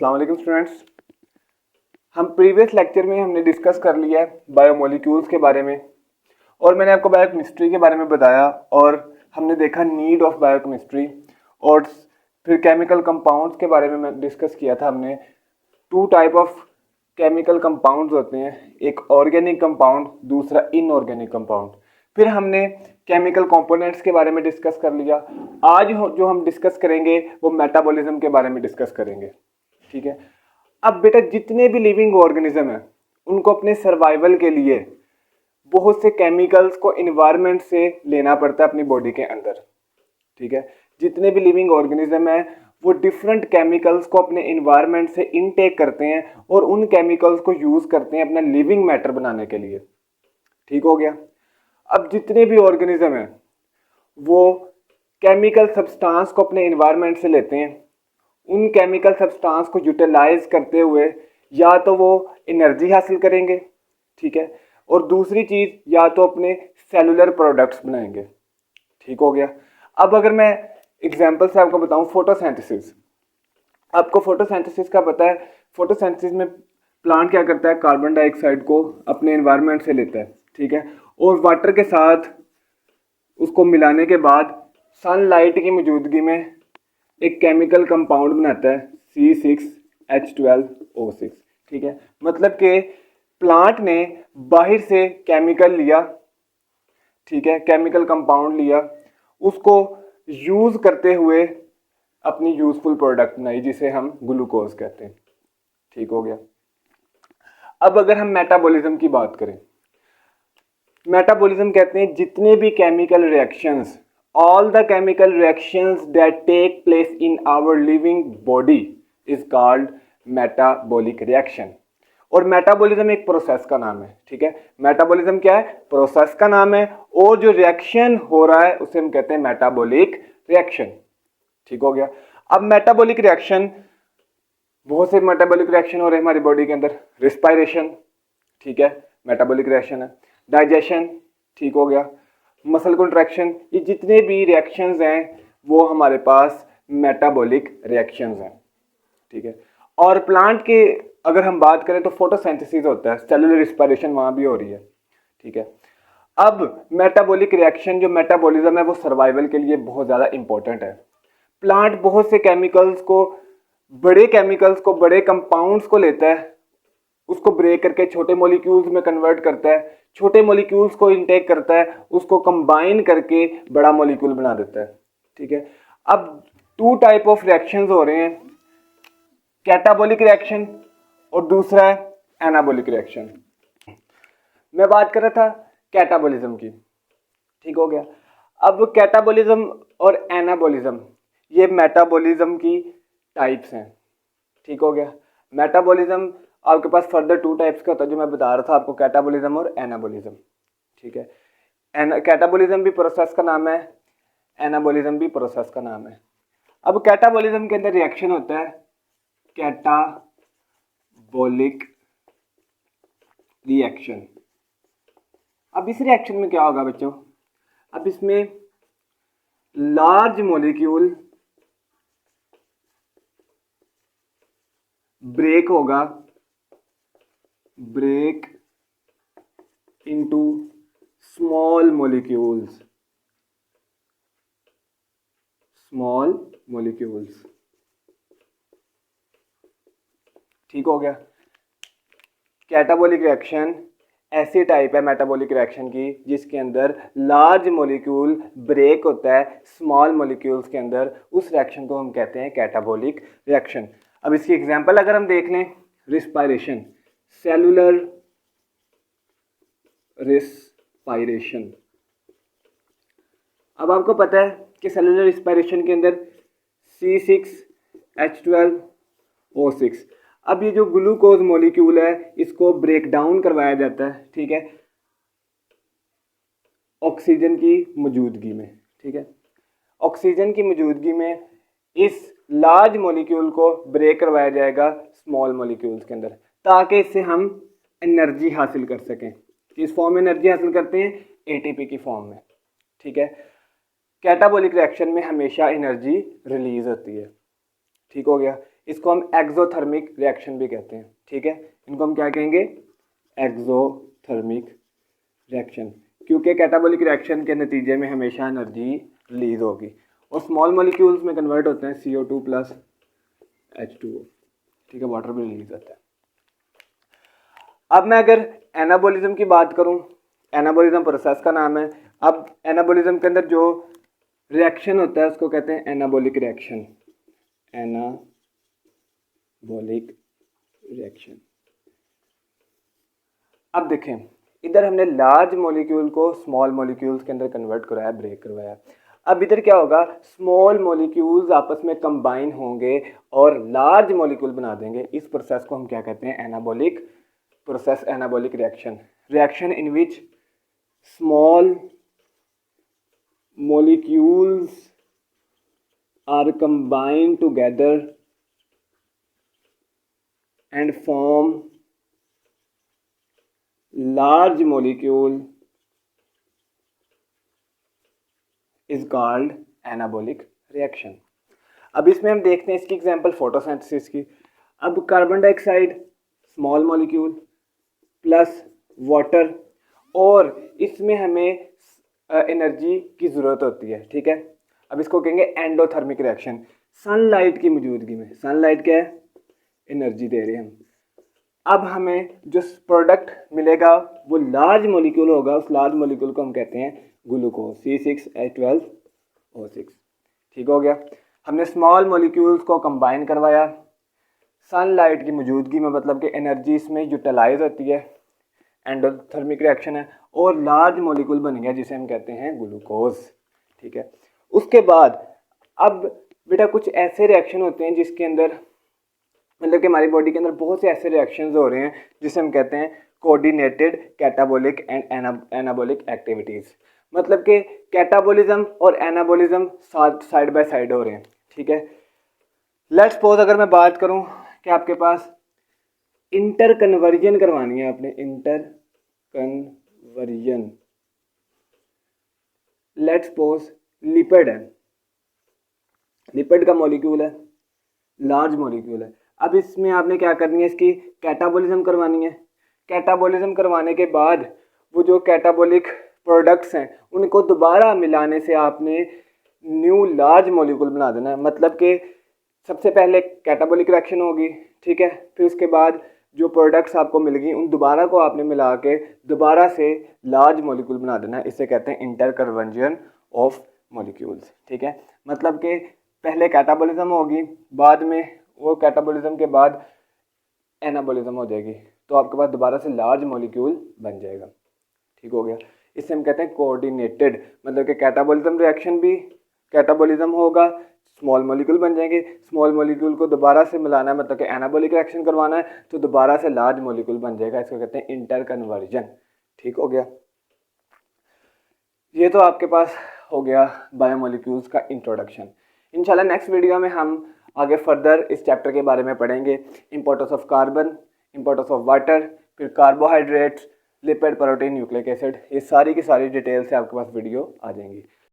अस्सलाम वालेकुम स्टूडेंट्स। हम प्रीवियस लेक्चर में हमने डिस्कस कर लिया है बायोमोलिक्यूल्स के बारे में और मैंने आपको बायोकेमिस्ट्री के बारे में बताया और हमने देखा नीड ऑफ बायोकेमिस्ट्री और फिर केमिकल कंपाउंड्स के बारे में डिस्कस किया था हमने। Two type of chemical compounds होते हैं, एक ऑर्गेनिक कंपाउंड, दूसरा इनऑर्गेनिक कंपाउंड। फिर हमने केमिकल कंपोनेंट्स के बारे में डिस्कस कर लिया। आज जो हम डिस्कस करेंगे वो मेटाबॉलिज्म के बारे में डिस्कस करेंगे, ठीक है। अब बेटा जितने भी लिविंग ऑर्गेनिज्म हैं उनको अपने सर्वाइवल के लिए बहुत से केमिकल्स को इन्वायरमेंट से लेना पड़ता है अपनी बॉडी के अंदर, ठीक है। जितने भी लिविंग ऑर्गेनिज्म हैं वो डिफरेंट केमिकल्स को अपने इन्वायरमेंट से इनटेक करते हैं और उन केमिकल्स को यूज़ करते हैं अपना लिविंग मैटर बनाने के लिए, ठीक हो गया। अब जितने भी ऑर्गेनिज्म हैं वो केमिकल सब्सटेंस को अपने इन्वायरमेंट से लेते हैं, उन केमिकल सब्सटेंस को यूटिलाइज करते हुए या तो वो एनर्जी हासिल करेंगे, ठीक है, और दूसरी चीज़ या तो अपने सेलुलर प्रोडक्ट्स बनाएंगे, ठीक हो गया। अब अगर मैं एग्जांपल से आपको बताऊं, फोटोसिंथेसिस। आपको फोटोसिंथेसिस का पता है। फोटोसिंथेसिस में प्लांट क्या करता है, कार्बन डाइऑक्साइड को अपने एनवायरनमेंट से लेता है, ठीक है, और वाटर के साथ उसको मिलाने के बाद सनलाइट की मौजूदगी में एक केमिकल कंपाउंड बनाता है C6H12O6, ठीक है। मतलब कि प्लांट ने बाहर से केमिकल लिया, ठीक है, केमिकल कंपाउंड लिया, उसको यूज़ करते हुए अपनी यूजफुल प्रोडक्ट बनाई जिसे हम ग्लूकोज कहते हैं, ठीक हो गया। अब अगर हम मेटाबॉलिज्म की बात करें, मेटाबॉलिज्म कहते हैं जितने भी chemical reactions, all the chemical reactions that take place in our living body is called metabolic reaction। और मेटाबॉलिज्म एक प्रोसेस का नाम है, ठीक है। मेटाबॉलिज्म क्या है, प्रोसेस का नाम है, और जो रिएक्शन हो रहा है उसे हम कहते हैं मेटाबॉलिक रिएक्शन, ठीक हो गया। अब मेटाबॉलिक रिएक्शन, बहुत से मेटाबॉलिक रिएक्शन हो रहे हैं हमारी बॉडी के अंदर। रिस्पायरेशन, ठीक है, मेटाबॉलिक रिएक्शन है। डाइजेशन, ठीक हो गया। मसल कंट्रैक्शन, ये जितने भी रिएक्शंस हैं वो हमारे पास मेटाबॉलिक रिएक्शंस हैं, ठीक है। और प्लांट के अगर हम बात करें तो फोटोसिंथेसिस होता है, सेलुलर रिस्पायरेशन वहाँ भी हो रही है, ठीक है। अब मेटाबॉलिक रिएक्शन, जो मेटाबॉलिज्म है वो सर्वाइवल के लिए बहुत ज़्यादा इंपॉर्टेंट है। प्लांट बहुत से केमिकल्स को, बड़े कंपाउंड्स को लेता है, उसको ब्रेक करके छोटे मॉलिक्यूल्स में कन्वर्ट करता है, छोटे मॉलिक्यूल्स को इनटेक करता है, उसको कंबाइन करके बड़ा मॉलिक्यूल बना देता है, ठीक है। अब टू टाइप ऑफ रिएक्शंस हो रहे हैं, कैटाबॉलिक रिएक्शन और दूसरा है एनाबॉलिक रिएक्शन। मैं बात कर रहा था कैटाबॉलिज्म की, ठीक हो गया। अब कैटाबॉलिज्म और एनाबॉलिज्म ये मेटाबॉलिज्म की टाइप्स हैं, ठीक हो गया। मेटाबॉलिज्म आपके पास फर्दर टू टाइप्स का होता है जो मैं बता रहा था आपको, कैटाबॉलिज्म और एनाबॉलिज्म, ठीक है। कैटाबॉलिज्म भी प्रोसेस का नाम है, एनाबॉलिज्म भी प्रोसेस का नाम है। अब कैटाबॉलिज्म के अंदर रिएक्शन होता है कैटाबॉलिक रिएक्शन। अब इस रिएक्शन में क्या होगा बच्चों, अब इसमें लार्ज मॉलिक्यूल ब्रेक होगा, ब्रेक इनटू स्मॉल मॉलिक्यूल्स, ठीक हो गया। कैटाबॉलिक रिएक्शन ऐसी टाइप है मेटाबॉलिक रिएक्शन की जिसके अंदर लार्ज मॉलिक्यूल ब्रेक होता है स्मॉल मॉलिक्यूल्स के अंदर, उस रिएक्शन को हम कहते हैं कैटाबॉलिक रिएक्शन। अब इसकी एग्जांपल अगर हम देख लें, रिस्पायरेशन, सेलुलर रिस्पायरेशन। अब आपको पता है कि सेलुलर रिस्पायरेशन के अंदर C6H12O6, अब ये जो ग्लूकोज मॉलिक्यूल है इसको ब्रेक डाउन करवाया जाता है, ठीक है, ऑक्सीजन की मौजूदगी में, ठीक है। ऑक्सीजन की मौजूदगी में इस लार्ज मॉलिक्यूल को ब्रेक करवाया जाएगा स्मॉल मॉलिक्यूल्स के अंदर, ताकि इससे हम एनर्जी हासिल कर सकें। किस फॉर्म में एनर्जी हासिल करते हैं, एटीपी की फॉर्म में, ठीक है। कैटाबॉलिक रिएक्शन में हमेशा एनर्जी रिलीज होती है, ठीक हो गया। इसको हम एक्सोथर्मिक रिएक्शन भी कहते हैं, ठीक है। इनको हम क्या कहेंगे, एक्सोथर्मिक रिएक्शन, क्योंकि कैटाबॉलिक रिएक्शन के नतीजे में हमेशा एनर्जी रिलीज होगी और स्मॉल मॉलिक्यूल्स में कन्वर्ट होते हैं CO2 प्लस H2O, ठीक है, वाटर भी रिलीज होता है। अब मैं अगर एनाबॉलिज्म की बात करूं, एनाबॉलिज्म प्रोसेस का नाम है। अब एनाबॉलिज्म के अंदर जो रिएक्शन होता है उसको कहते हैं एनाबॉलिक रिएक्शन, एनाबॉलिक रिएक्शन। अब देखें, इधर हमने लार्ज मॉलिक्यूल को स्मॉल मॉलिक्यूल्स के अंदर कन्वर्ट करवाया, ब्रेक करवाया। अब इधर क्या होगा, स्मॉल मॉलिक्यूल्स आपस में कंबाइन होंगे और लार्ज मॉलिक्यूल बना देंगे। इस प्रोसेस को हम क्या कहते हैं, anabolic process, anabolic reaction. Reaction in which small molecules are combined together and form large molecule is called anabolic reaction। अब इसमें हम देखते हैं इसकी एग्जांपल फोटोसिंथेसिस की। अब carbon dioxide small molecule plus water, और इसमें हमें एनर्जी की ज़रूरत होती है, ठीक है। अब इसको कहेंगे एंडोथर्मिक रिएक्शन। सनलाइट की मौजूदगी में, सनलाइट क्या है, एनर्जी दे रहे हैं हम। अब हमें जो प्रोडक्ट मिलेगा वो लार्ज मॉलिक्यूल होगा, उस लार्ज मॉलिक्यूल को हम कहते हैं ग्लूकोज, C6H12O6, ठीक हो गया। हमने स्मॉल मॉलिक्यूल्स को कंबाइन करवाया सनलाइट की मौजूदगी में, मतलब कि एनर्जी इसमें यूटिलाइज होती है, एंडोथर्मिक रिएक्शन है, और लार्ज मॉलिक्यूल बन गया जिसे हम कहते हैं ग्लूकोज, ठीक है। उसके बाद अब बेटा कुछ ऐसे रिएक्शन होते हैं जिसके अंदर, मतलब कि हमारी बॉडी के अंदर बहुत से ऐसे रिएक्शंस हो रहे हैं जिसे हम कहते हैं coordinated catabolic and anabolic activities. मतलब कि कैटाबॉलिज्म और एनाबॉलिज्म साइड बाय साइड हो रहे हैं, ठीक है। लेट्स सपोज अगर मैं बात करूं कि आपके पास इंटर कन्वर्जन करवानी है आपने, inter conversion, let's suppose lipid है, लिपिड का मॉलिक्यूल है, लार्ज मॉलिक्यूल है। अब इसमें आपने क्या करनी है, इसकी कैटाबॉलिज्म करवानी है। कैटाबॉलिज्म करवाने के बाद वो जो कैटाबॉलिक प्रोडक्ट्स हैं उनको दोबारा मिलाने से आपने न्यू लार्ज मॉलिक्यूल बना देना है। मतलब कि सबसे पहले कैटाबॉलिक रिएक्शन होगी, ठीक है, फिर उसके बाद जो प्रोडक्ट्स आपको मिल गई उन दोबारा को आपने मिला के दोबारा से लार्ज मॉलिक्यूल बना देना है। इसे कहते हैं इंटर कन्वर्जन ऑफ मॉलिक्यूल्स, ठीक है। मतलब कि पहले कैटाबॉलिज्म होगी, बाद में वो कैटाबॉलिज्म के बाद एनाबॉलिज्म हो जाएगी, तो आपके पास दोबारा से लार्ज मॉलिक्यूल बन जाएगा, ठीक हो गया। इसे हम कहते हैं कोऑर्डिनेटेड, मतलब कि कैटाबॉलिज्म रिएक्शन भी, कैटाबॉलिज्म होगा, स्मॉल मॉलिक्यूल बन जाएंगे, स्मॉल मॉलिक्यूल को दोबारा से मिलाना है, मतलब कि एनाबॉलिक रिएक्शन करवाना है तो दोबारा से लार्ज मॉलिक्यूल बन जाएगा। इसको कहते हैं इंटर कन्वर्जन, ठीक हो गया। ये तो आपके पास हो गया बायोमोलिक्यूल्स का इंट्रोडक्शन। इंशाल्लाह नेक्स्ट वीडियो में हम आगे फर्दर इस चैप्टर के बारे में पढ़ेंगे, importance of carbon, importance of water, फिर carbohydrates, lipid, protein, nucleic acid, ये सारी की सारी डिटेल से आपके पास वीडियो आ जाएंगी।